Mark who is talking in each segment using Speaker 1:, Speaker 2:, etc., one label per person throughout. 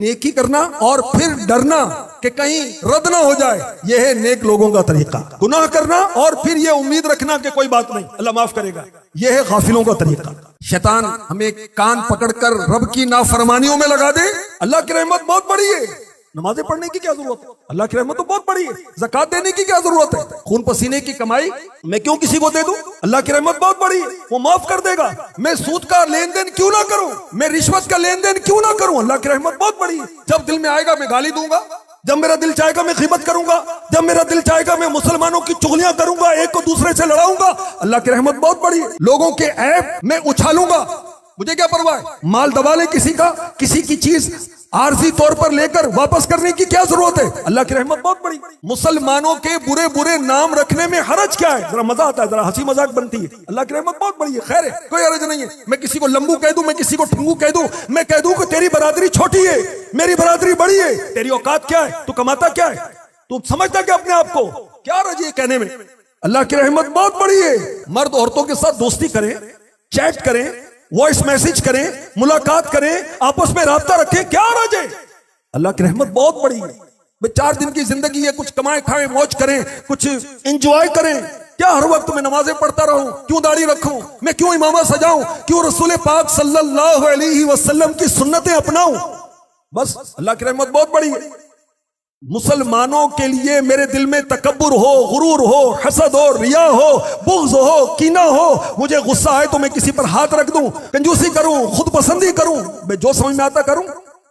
Speaker 1: नेकी करना और फिर डरना कि कहीं रद्द ना हो जाए, यह है नेक लोगों का तरीका। गुनाह करना और फिर यह उम्मीद रखना कि कोई बात नहीं, अल्लाह माफ करेगा, यह है गाफिलों का तरीका। शैतान हमें कान पकड़कर रब की नाफरमानियों में लगा दे। अल्लाह की रहमत बहुत बड़ी है, नमाजें पढ़ने की क्या जरूरत है, अल्लाह की रहमत तो बहुत बड़ी है। ज़कात देने की क्या जरूरत है, खून पसीने की कमाई मैं क्यों किसी को दे दूं, अल्लाह की रहमत बहुत बड़ी है, वो माफ कर देगा। मैं सूद का लेन देन क्यों ना करूं, मैं रिश्वत का लेन देन क्यों ना करूं, अल्लाह की रहमत बहुत बड़ी है। जब दिल में आएगा मैं गाली दूंगा, जब मेरा दिल चाहेगा मैं ग़ीबत करूंगा, जब मेरा दिल चाहेगा मैं मुसलमानों की चुगलियां करूंगा, एक को दूसरे से लड़ाऊंगा, अल्लाह की रहमत बहुत बड़ी है। लोगों के ऐब मैं उछालूंगा, मुझे क्या परवाह है। माल दबा ले किसी का, किसी की चीज आरजी तौर पर लेकर वापस करने की क्या जरूरत है, अल्लाह की रहमत बहुत बड़ी। मुसलमानों के बुरे बुरे नाम रखने में हरज क्या है, जरा मजा आता है, जरा हंसी मजाक बनती है, अल्लाह की रहमत बहुत बड़ी है, खैर है, कोई हरज नहीं है। मैं किसी को लंबू कह दूं, मैं किसी को ठिंगू कह दूं, मैं कह दूं कि तेरी बरादरी छोटी है, मेरी बरादरी बड़ी है, तेरी औकात क्या है, तू कमाता क्या है, तू समझता क्या अपने आप को, क्या रजी है कहने में। अल्लाह की रहमत बहुत बड़ी है। मर्द औरतों के साथ दोस्ती करें, चैट करें, वॉइस मैसेज करें, मुलाकात करें, आपस में राब्ता रखें, क्या राज है। अल्लाह की रहमत बहुत बड़ी है। भाई 4 दिन की जिंदगी है, कुछ कमाएं खाएं मौज करें, कुछ एंजॉय करें, क्या हर वक्त मैं नमाजें पढ़ता रहूं, क्यों दाढ़ी रखूं, मैं क्यों इमामा सजाऊं, क्यों रसूल पाक सल्लल्लाहु अलैहि वसल्लम की सुन्नतें अपनाऊं। बस अल्लाह की रहमत बहुत बड़ी है। मुसलमानों के लिए मेरे दिल में तकब्बुर हो, गुरूर हो, हसद हो, रिया हो, बुग़्ज़ हो, कीना हो, मुझे गुस्सा आए तो मैं किसी पर हाथ रख दूं, कंजूसी करूं, खुद पसंदी करूं, मैं जो समझ में आता करूं,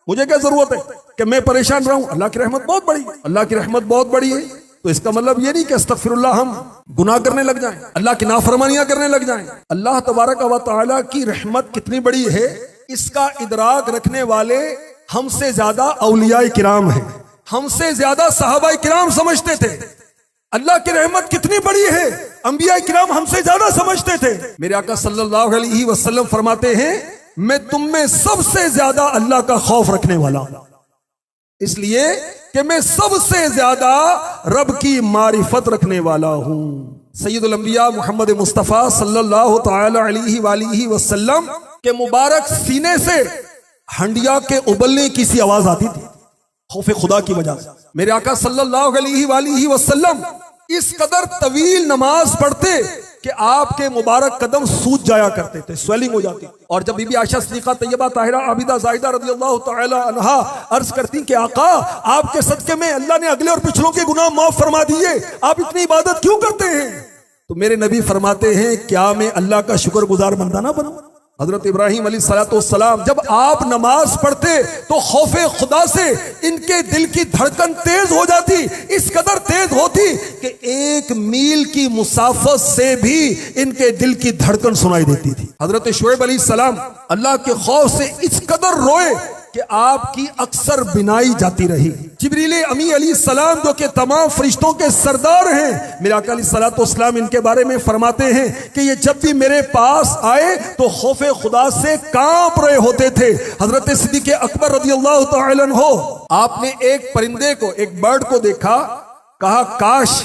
Speaker 1: मुझे क्या जरूरत है कि मैं परेशान रहूं। अल्लाह की रहमत बहुत बड़ी, अल्लाह की रहमत बहुत बड़ी है। तो इसका मतलब ये नहीं कि अस्तगफिरुल्लाह हम गुनाह करने लग जाएं, अल्लाह की नाफरमानियां करने लग जाएं। अल्लाह तबारक व तआला की रहमत कितनी बड़ी है, इसका इदराक रखने वाले हमसे ज्यादा औलियाए किराम है, हमसे ज्यादा सहाबाए किराम समझते थे अल्लाह की रहमत कितनी बड़ी है। अंबिया किराम हमसे ज्यादा समझते थे। मेरे आका सल्लल्लाहु अलैहि वसल्लम फरमाते हैं, मैं तुम में सबसे ज्यादा अल्लाह का खौफ रखने वाला हूं, इसलिए कि मैं सबसे ज्यादा रब की मारिफत रखने वाला हूं। सैयदुल अंबिया मोहम्मद मुस्तफ़ा सल्लल्लाहु तआला अलैहि वसल्लम के मुबारक सीने से हंडिया के उबलने की सी आवाज आती थी, खौफ खुदा की वजह से। मेरे आका सल्लल्लाहु अलैहि वसल्लम इस कदर तवील नमाज पढ़ते कि आपके मुबारक कदम सूज जाया करते थे, स्वेलिंग हो जाती। और जब बीबी आयशा सिद्दीक़ा तैयबा ताहिरा आबिदा जाहिदा रज़ियल्लाहु तआला अन्हा अर्ज करती कि आका आपके सदके में अल्लाह ने अगले और पिछलों के गुनाह माफ फरमा दिए, आप इतनी इबादत क्यों करते हैं। तो मेरे नबी फरमाते हैं, क्या मैं अल्लाह का शुक्रगुजार बंदा ना बनूं। हजरत इब्राहिम अलैहिस्सलाम जब आप नमाज पढ़ते तो खौफे खुदा से इनके दिल की धड़कन तेज हो जाती, इस कदर तेज होती कि 1 मील की मुसाफत से भी इनके दिल की धड़कन सुनाई देती थी। हजरत शुएब अलैहिस्सलाम अल्लाह के खौफ से इस कदर रोए कि आपकी अक्सर बिनाई जाती रही। जिब्रील अमी अलैहिस्सलाम जो कि तमाम फरिश्तों के सरदार हैं, मेरे आका अलैहिस्सलाम इनके बारे में फरमाते हैं कि ये जब भी मेरे पास आए तो खौफे खुदा से कांप रहे होते थे। हजरत सिद्दीक़ अकबर रज़ियल्लाहु तआला अन्हु, आपने एक परिंदे को, एक बर्ड को देखा, कहा काश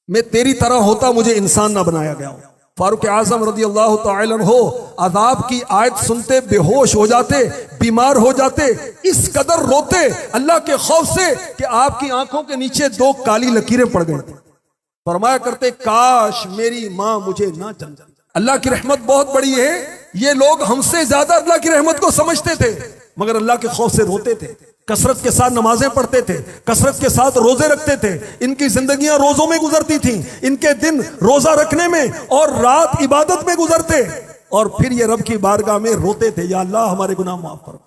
Speaker 1: मैं तेरी तरह होता, मुझे इंसान ना बनाया गया हो। फारूक आजम रज़ियल्लाहु तआला अन्हु अज़ाब की आयत सुनते बेहोश हो जाते, बीमार हो जाते, इस कदर रोते अल्लाह के खौफ से कि आपकी आंखों के नीचे 2 काली लकीरें पड़ गई। फरमाया करते, काश मेरी मां मुझे ना जन जाती। अल्लाह की रहमत बहुत बड़ी है। ये लोग हमसे ज्यादा अल्लाह की रहमत को समझते थे, मगर अल्लाह के खौफ से रोते थे, कसरत के साथ नमाजें पढ़ते थे, कसरत के साथ रोजे रखते थे। इनकी जिंदगियां रोजों में गुजरती थीं, इनके दिन रोजा रखने में और रात इबादत में गुजरते, और फिर ये रब की बारगाह में रोते थे, या अल्लाह हमारे गुनाह माफ कर।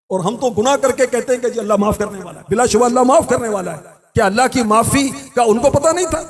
Speaker 1: और हम तो गुनाह करके कहते हैं कि जी अल्लाह माफ करने वाला है, बिलाशुबह अल्लाह माफ करने वाला है। क्या अल्लाह की माफी का उनको पता नहीं था?